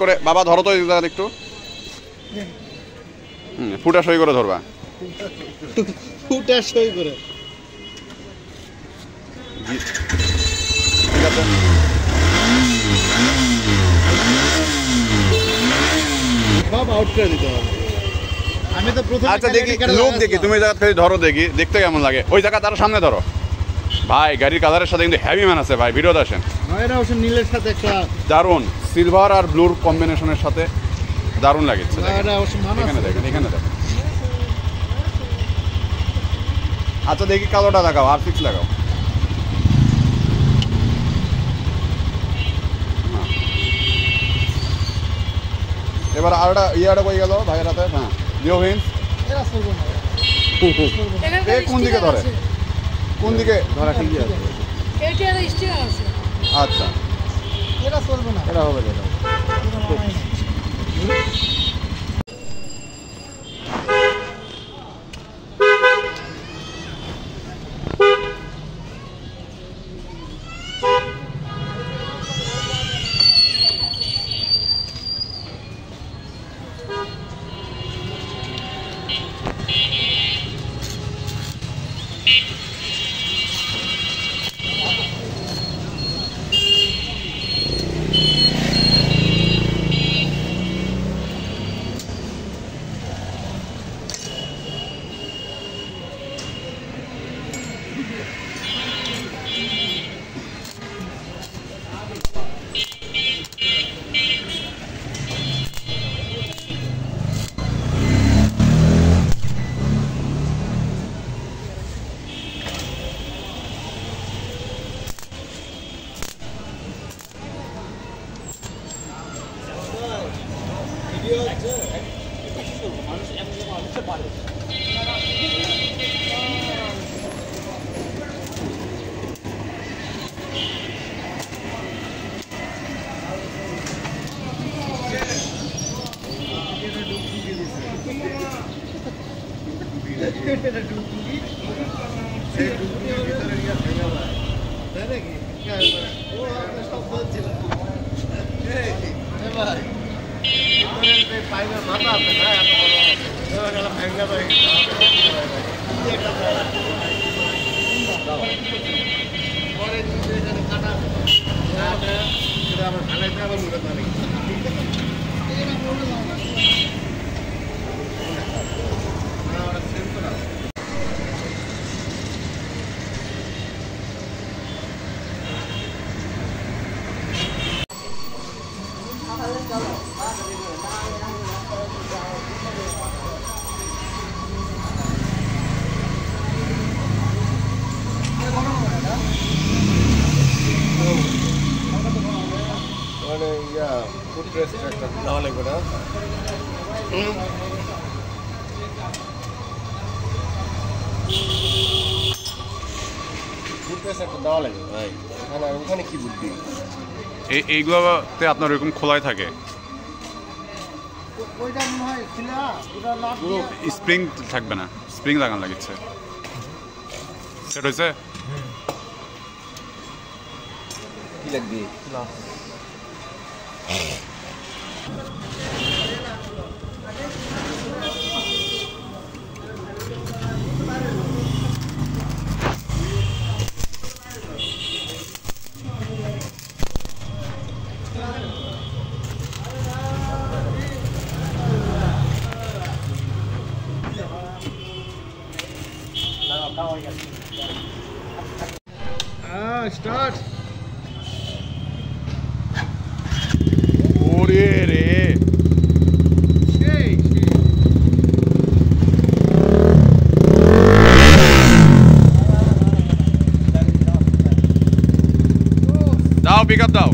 করে বাবা ধরো তো এই জায়গা একটু ফুটা সই করে ধরবা ফুটা সই করে ঠিক আছে সব আউট করে দিতে হবে আমি তো প্রথমে আচ্ছা দেখি লোক দেখি তুমি জায়গা থেকে ধরো দেখি দেখতে কেমন লাগে ওই জায়গা তার সামনে ধরো ভাই গাড়ির কালারের সাথে কিন্তু হেভি ম্যান আছে ভাই ভিডিওতে আসেন এটা অবশ্য নীলের সাথে একটা দারুণ সিলভার আর ব্লুর কম্বিনেশনের সাথে দারুণ লাগছে এখানে দেখেন এখানে দেখেন আচ্ছা দেখি কালোটা লাগাও আর ফিক্স লাগাও এবার আরটা ইয়াটা কই গেল ভাইয়ের হাতে হ্যাঁ লিও ভিন্স কোন দিকে ধরে কোন দিকে ধরা ঠিকই আছে আচ্ছা এটা চলবে না এটা হবে এটা এইগুলোতে আপনার এরকম খোলাই থাকে স্প্রিং থাকবে না স্প্রিং লাগানো লাগছে সেট হয়েছে কি লাগবে Start. ওরে রে দাও পিক আপ দাও